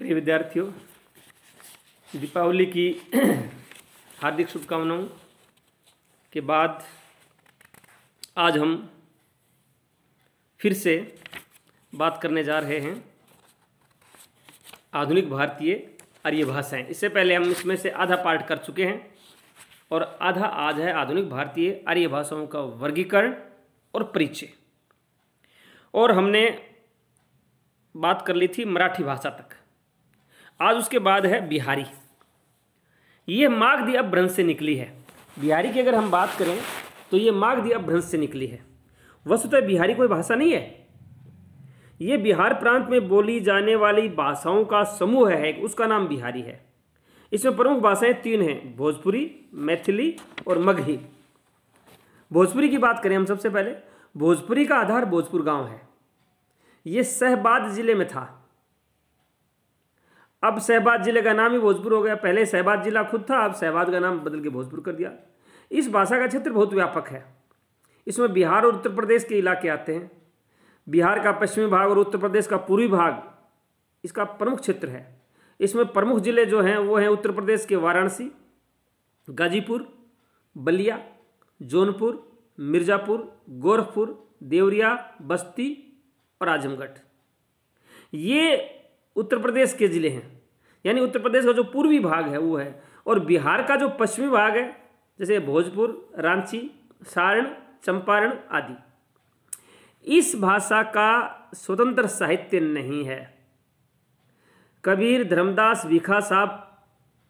प्रिय विद्यार्थियों, दीपावली की हार्दिक शुभकामनाओं के बाद आज हम फिर से बात करने जा रहे हैं आधुनिक भारतीय आर्य भाषाएं। इससे पहले हम इसमें से आधा पार्ट कर चुके हैं और आधा आज है आधुनिक भारतीय आर्य भाषाओं का वर्गीकरण और परिचय। और हमने बात कर ली थी मराठी भाषा तक। आज उसके बाद है बिहारी। ये मागधी अपभ्रंश से निकली है। बिहारी की अगर हम बात करें तो ये मागधी अपभ्रंश से निकली है। वस्तुतः बिहारी कोई भाषा नहीं है, ये बिहार प्रांत में बोली जाने वाली भाषाओं का समूह है, उसका नाम बिहारी है। इसमें प्रमुख भाषाएं तीन हैं, भोजपुरी, मैथिली और मगही। भोजपुरी की बात करें हम सबसे पहले। भोजपुरी का आधार भोजपुर गांव है। ये शहबाद जिले में था। अब शहबाद जिले का नाम ही भोजपुर हो गया। पहले शहबाद जिला खुद था, अब शहबाद का नाम बदल के भोजपुर कर दिया। इस भाषा का क्षेत्र बहुत व्यापक है। इसमें बिहार और उत्तर प्रदेश के इलाके आते हैं। बिहार का पश्चिमी भाग और उत्तर प्रदेश का पूर्वी भाग इसका प्रमुख क्षेत्र है। इसमें प्रमुख जिले जो हैं वो हैं उत्तर प्रदेश के वाराणसी, गाजीपुर, बलिया, जौनपुर, मिर्जापुर, गोरखपुर, देवरिया, बस्ती और आजमगढ़। ये उत्तर प्रदेश के जिले हैं, यानी उत्तर प्रदेश का जो पूर्वी भाग है वो है। और बिहार का जो पश्चिमी भाग है, जैसे भोजपुर, रांची, सारण, चंपारण आदि। इस भाषा का स्वतंत्र साहित्य नहीं है। कबीर, धर्मदास, भीखा साहब,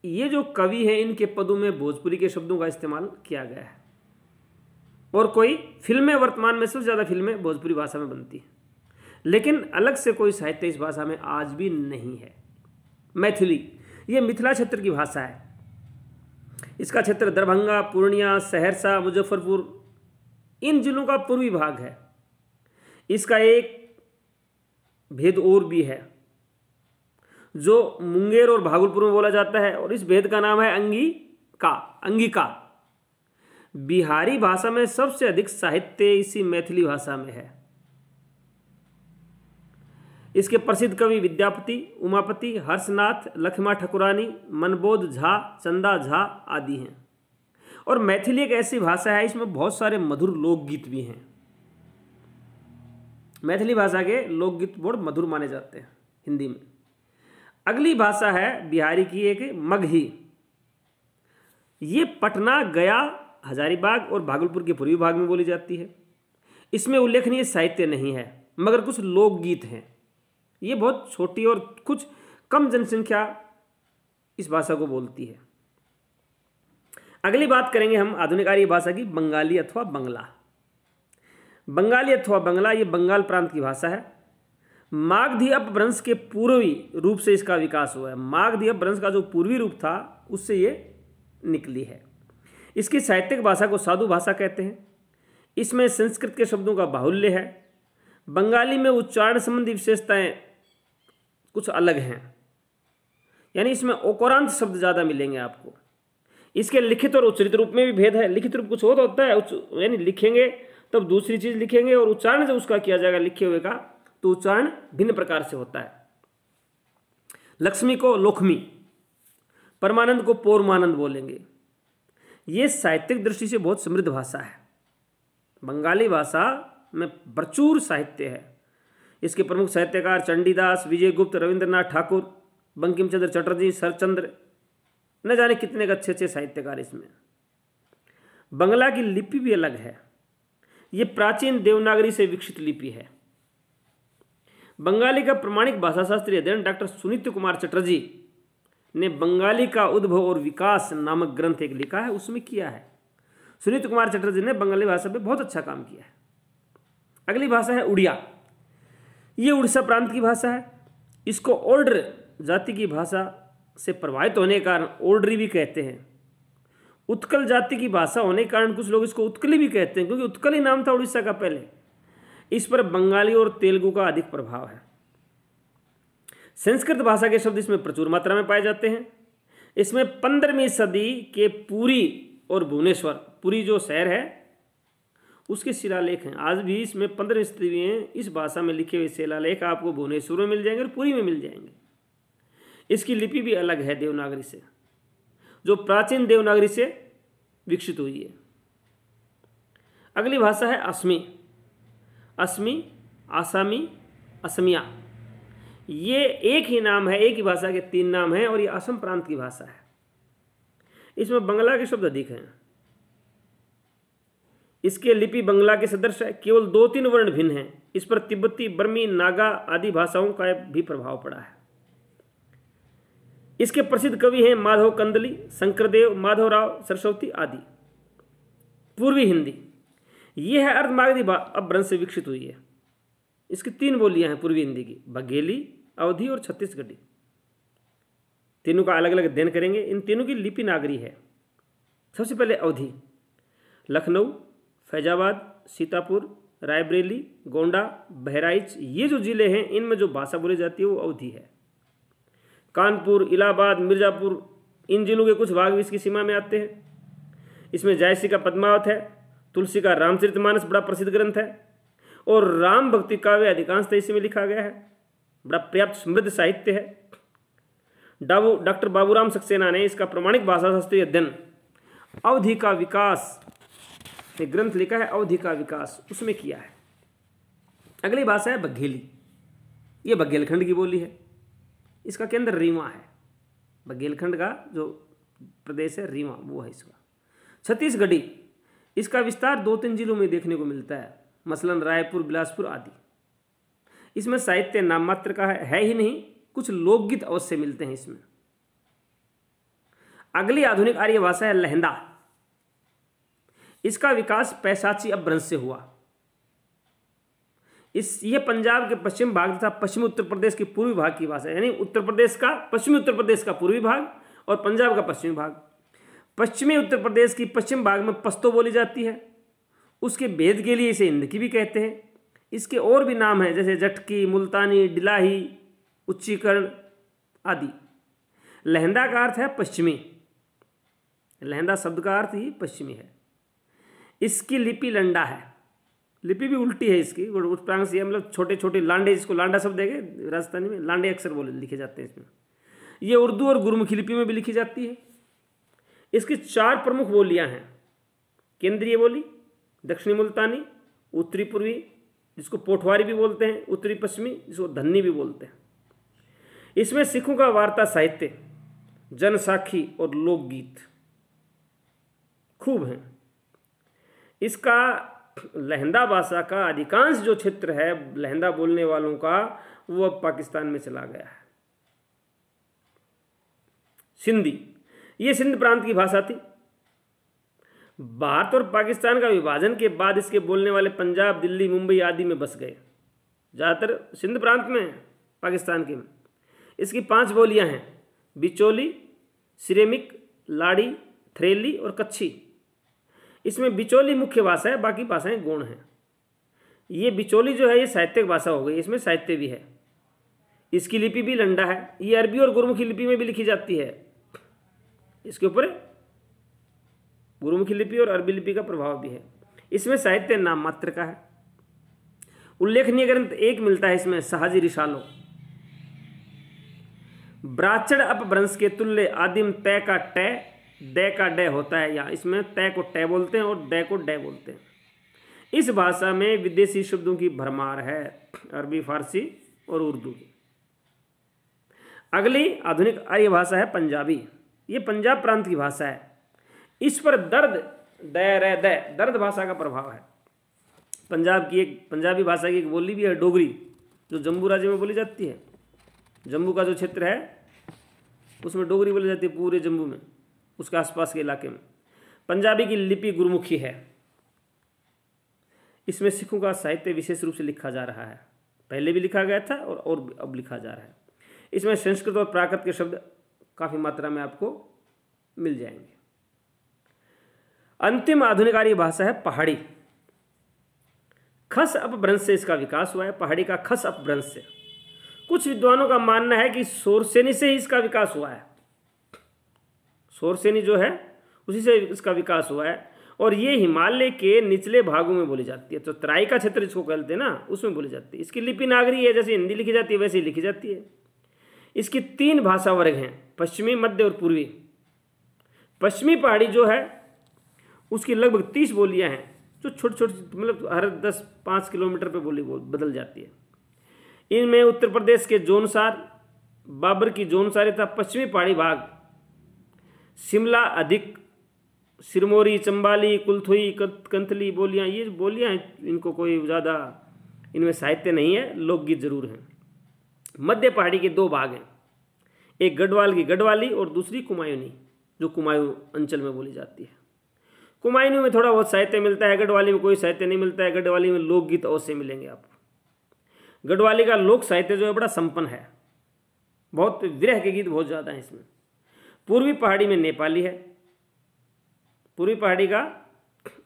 ये जो कवि हैं, इनके पदों में भोजपुरी के शब्दों का इस्तेमाल किया गया है। और कोई फिल्में, वर्तमान में सबसे ज़्यादा फिल्में भोजपुरी भाषा में बनती हैं, लेकिन अलग से कोई साहित्य इस भाषा में आज भी नहीं है। मैथिली, ये मिथिला क्षेत्र की भाषा है। इसका क्षेत्र दरभंगा, पूर्णिया, सहरसा, मुजफ्फरपुर, इन जिलों का पूर्वी भाग है। इसका एक भेद और भी है जो मुंगेर और भागलपुर में बोला जाता है, और इस भेद का नाम है अंगिका। बिहारी भाषा में सबसे अधिक साहित्य इसी मैथिली भाषा में है। इसके प्रसिद्ध कवि विद्यापति, उमापति, हर्षनाथ, लक्ष्मा ठकुरानी, मनबोध झा, चंदा झा आदि हैं। और मैथिली एक ऐसी भाषा है, इसमें बहुत सारे मधुर लोकगीत भी हैं। मैथिली भाषा के लोकगीत बहुत मधुर माने जाते हैं हिंदी में। अगली भाषा है बिहारी की एक मगही। ये पटना, गया, हजारीबाग और भागलपुर के पूर्वी भाग में बोली जाती है। इसमें उल्लेखनीय साहित्य नहीं है, मगर कुछ लोकगीत हैं। ये बहुत छोटी और कुछ कम जनसंख्या इस भाषा को बोलती है। अगली बात करेंगे हम आधुनिक आर्य भाषा की, बंगाली अथवा बंगला। बंगाली अथवा बंगला ये बंगाल प्रांत की भाषा है। मागधी अपभ्रंश के पूर्वी रूप से इसका विकास हुआ है। मागधी अपभ्रंश का जो पूर्वी रूप था उससे ये निकली है। इसकी साहित्यिक भाषा को साधु भाषा कहते हैं। इसमें संस्कृत के शब्दों का बाहुल्य है। बंगाली में उच्चारण संबंधी विशेषताएं कुछ अलग हैं, यानी इसमें ओकारांत शब्द ज़्यादा मिलेंगे आपको। इसके लिखित और उच्चरित रूप में भी भेद है। लिखित रूप कुछ और होता है, यानी लिखेंगे तब दूसरी चीज़ लिखेंगे, और उच्चारण जब उसका किया जाएगा लिखे हुए का तो उच्चारण भिन्न प्रकार से होता है। लक्ष्मी को लोखमी, परमानंद को पौरमानंद बोलेंगे। ये साहित्यिक दृष्टि से बहुत समृद्ध भाषा है। बंगाली भाषा में प्रचुर साहित्य है। इसके प्रमुख साहित्यकार चंडीदास, विजयगुप्त, रविंद्रनाथ ठाकुर, बंकिम चंद्र चटर्जी, शरचंद्र, न जाने कितने अच्छे अच्छे साहित्यकार इसमें। बंगला की लिपि भी अलग है। ये प्राचीन देवनागरी से विकसित लिपि है। बंगाली का प्रमाणिक भाषा शास्त्रीय अध्ययन डॉक्टर सुनीत कुमार चटर्जी ने बंगाली का उद्भव और विकास नामक ग्रंथ एक लिखा है, उसमें किया है। सुनीत कुमार चटर्जी ने बंगाली भाषा पे बहुत अच्छा काम किया है। अगली भाषा है उड़िया। ये उड़ीसा प्रांत की भाषा है। इसको ओल्डर जाति की भाषा से प्रभावित होने के कारण ओल्डरी भी कहते हैं। उत्कल जाति की भाषा होने के कारण कुछ लोग इसको उत्कली भी कहते हैं, क्योंकि उत्कल ही नाम था उड़ीसा का पहले। इस पर बंगाली और तेलुगु का अधिक प्रभाव है। संस्कृत भाषा के शब्द इसमें प्रचुर मात्रा में पाए जाते हैं। इसमें 15वीं सदी के पुरी और भुवनेश्वर, पुरी जो शहर है उसके शिलालेख हैं। आज भी इसमें 15वीं सदी में इस भाषा में लिखे हुए शिलालेख आपको भुवनेश्वर में मिल जाएंगे और पुरी में मिल जाएंगे। इसकी लिपि भी अलग है देवनागरी से, जो प्राचीन देवनागरी से विकसित हुई है। अगली भाषा है असमी। असमी, आसामी, असमिया, ये एक ही नाम है, एक ही भाषा के 3 नाम हैं और ये असम प्रांत की भाषा है। इसमें बंगला के शब्द अधिक हैं। इसके लिपि बंगला के सदृश है, केवल 2-3 वर्ण भिन्न हैं। इस पर तिब्बती, बर्मी, नागा आदि भाषाओं का भी प्रभाव पड़ा है। इसके प्रसिद्ध कवि हैं माधव कंदली, शंकरदेव, माधवराव सरस्वती आदि। पूर्वी हिंदी, यह है अर्धमागधी अपभ्रंश से विकसित हुई है। इसकी 3 बोलियां हैं पूर्वी हिंदी की, बघेली, अवधी और छत्तीसगढ़ी। तीनों का अलग अलग अध्ययन करेंगे। इन तीनों की लिपि नागरी है। सबसे पहले अवधी। लखनऊ, फैजाबाद, सीतापुर, रायबरेली, गोंडा, बहराइच, ये जो जिले हैं इनमें जो भाषा बोली जाती है वो अवधी है। कानपुर, इलाहाबाद, मिर्जापुर, इन जिलों के कुछ भाग भी इसकी सीमा में आते हैं। इसमें जायसी का पद्मावत है, तुलसी का रामचरितमानस बड़ा प्रसिद्ध ग्रंथ है और राम भक्ति काव्य अधिकांशतः इसी में लिखा गया है। बड़ा पर्याप्त समृद्ध साहित्य है। डॉक्टर बाबूराम सक्सेना ने इसका प्रमाणिक भाषा शास्त्रीय अध्ययन अवधि का विकास, एक ग्रंथ लिखा है अवधि का विकास, उसमें किया है। अगली भाषा है बघेली। ये बघेलखंड की बोली है। इसका केंद्र रीवा है। बघेलखंड का जो प्रदेश है रीवा वो है इसका। छत्तीसगढ़ी, इसका विस्तार 2-3 जिलों में देखने को मिलता है, मसलन रायपुर, बिलासपुर आदि। इसमें साहित्य नाम मात्र का है ही नहीं, कुछ लोकगीत अवश्य मिलते हैं इसमें। अगली आधुनिक आर्य भाषा है लहंदा। इसका विकास पैशाची अपभ्रंश से हुआ। ये पंजाब के पश्चिम भाग तथा पश्चिमी उत्तर प्रदेश के पूर्वी भाग की भाषा है, यानी उत्तर प्रदेश का, पश्चिमी उत्तर प्रदेश का पूर्वी भाग और पंजाब का पश्चिमी भाग। पश्चिमी उत्तर प्रदेश की पश्चिम भाग में पश्तो बोली जाती है। उसके भेद के लिए इसे हिंदकी भी कहते हैं। इसके और भी नाम हैं जैसे जटकी, मुल्तानी, डिलाही, उच्चीकरण आदि। लहंदा का अर्थ है पश्चिमी। लहंदा शब्द का अर्थ ही पश्चिमी है। इसकी लिपि लंडा है। लिपि भी उल्टी है इसकी, उत्प्रांग से, मतलब छोटे छोटे लांडे, जिसको लांडा शब्द है राजस्थानी में, लांडे अक्षर बोले लिखे जाते हैं इसमें। ये उर्दू और गुरमुखी लिपि में भी लिखी जाती है। इसकी 4 प्रमुख बोलियां हैं। केंद्रीय बोली, दक्षिणी मुल्तानी, उत्तरी पूर्वी जिसको पोठवारी भी बोलते हैं, उत्तरी पश्चिमी जिसको धन्नी भी बोलते हैं। इसमें सिखों का वार्ता साहित्य, जनसाखी और लोकगीत खूब हैं। इसका लहंदा भाषा का अधिकांश जो क्षेत्र है लहंदा बोलने वालों का, वो अब पाकिस्तान में चला गया है। सिंधी, ये सिंध प्रांत की भाषा थी। भारत और पाकिस्तान का विभाजन के बाद इसके बोलने वाले पंजाब, दिल्ली, मुंबई आदि में बस गए। ज़्यादातर सिंध प्रांत में, पाकिस्तान के में। इसकी 5 बोलियां हैं, बिचौली, सिरेमिक, लाड़ी, थ्रेली और कच्छी। इसमें बिचौली मुख्य भाषा है, बाकी भाषाएं गौण हैं। ये बिचौली जो है ये साहित्यिक भाषा हो गई, इसमें साहित्य भी है। इसकी लिपि भी लंडा है। ये अरबी और गुरमुखी लिपि में भी लिखी जाती है। इसके ऊपर गुरमुखी लिपि और अरबी लिपि का प्रभाव भी है। इसमें साहित्य नाम मात्र का है। उल्लेखनीय ग्रंथ एक मिलता है इसमें, शाहजी रिसालो। ब्राह्मण अपभ्रंश के तुल्य आदिम तय का टय, दै का डे होता है। यहाँ इसमें तय को टय बोलते हैं और डे को डे बोलते हैं। इस भाषा में विदेशी शब्दों की भरमार है, अरबी, फारसी और उर्दू की। अगली आधुनिक आर्य भाषा है पंजाबी। ये पंजाब प्रांत की भाषा है। इस पर दर्द, दर्द भाषा का प्रभाव है। पंजाब की एक पंजाबी भाषा की एक बोली भी है डोगरी, जो जम्मू राज्य में बोली जाती है। जम्मू का जो क्षेत्र है उसमें डोगरी बोली जाती है, पूरे जम्मू में, उसके आसपास के इलाके में। पंजाबी की लिपि गुरमुखी है। इसमें सिखों का साहित्य विशेष रूप से लिखा जा रहा है। पहले भी लिखा गया था और अब लिखा जा रहा है। इसमें संस्कृत और प्राकृत के शब्द काफ़ी मात्रा में आपको मिल जाएंगे। अंतिम आधुनिक आर्य भाषा है पहाड़ी। खस अपभ्रंश से इसका विकास हुआ है। पहाड़ी का खस अपभ्रंश से। कुछ विद्वानों का मानना है कि शोरसेनी से ही इसका विकास हुआ है। शोरसेनी जो है उसी से इसका विकास हुआ है और ये हिमालय के निचले भागों में बोली जाती है। तो तराई का क्षेत्र जिसको कहते हैं ना, उसमें बोली जाती है। इसकी लिपि नागरी है, जैसे हिंदी लिखी जाती है वैसे ही लिखी जाती है। इसकी 3 भाषा वर्ग हैं, पश्चिमी, मध्य और पूर्वी। पश्चिमी पहाड़ी जो है उसकी लगभग 30 बोलियां हैं, जो छोटी छोटी, मतलब हर 10-5 किलोमीटर पे बोली बदल जाती है। इनमें उत्तर प्रदेश के जौनसार, बाबर की जौनसारी तथा पश्चिमी पहाड़ी भाग, शिमला अधिक, सिरमौरी, चंबाली, कुलथुई, कंथली बोलियां, ये बोलियां हैं, इनको कोई ज़्यादा इनमें साहित्य नहीं है, लोकगीत जरूर हैं। मध्य पहाड़ी के 2 भाग हैं, एक गढ़वाल की गढ़वाली और दूसरी कुमायूनी, जो कुमायूं अंचल में बोली जाती है। कुमायूनी में थोड़ा बहुत साहित्य मिलता है, गढ़वाली में कोई साहित्य नहीं मिलता है। गढ़वाली में लोकगीत अवश्य मिलेंगे आपको। गढ़वाली का लोक साहित्य जो है बड़ा संपन्न है, बहुत विरह के गीत बहुत ज़्यादा हैं इसमें। पूर्वी पहाड़ी में नेपाली है, पूर्वी पहाड़ी का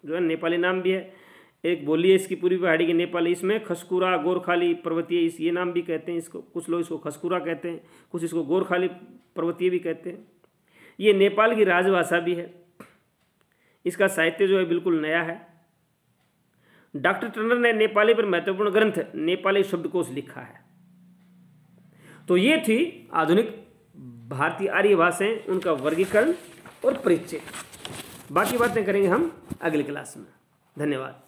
जो है नेपाली नाम भी है, एक बोली है इसकी पूर्वी पहाड़ी की नेपाली। इसमें खसकुरा, गोरखाली, पर्वतीय, ये नाम भी कहते हैं इसको। कुछ लोग इसको खसकुरा कहते हैं, कुछ इसको गोरखाली पर्वतीय भी कहते हैं। ये नेपाल की राजभाषा भी है। इसका साहित्य जो है बिल्कुल नया है। डॉक्टर टर्नर ने नेपाली पर महत्वपूर्ण ग्रंथ नेपाली शब्दकोश लिखा है। तो ये थी आधुनिक भारतीय आर्य भाषाएं, उनका वर्गीकरण और परिचय। बाकी बातें करेंगे हम अगली क्लास में। धन्यवाद।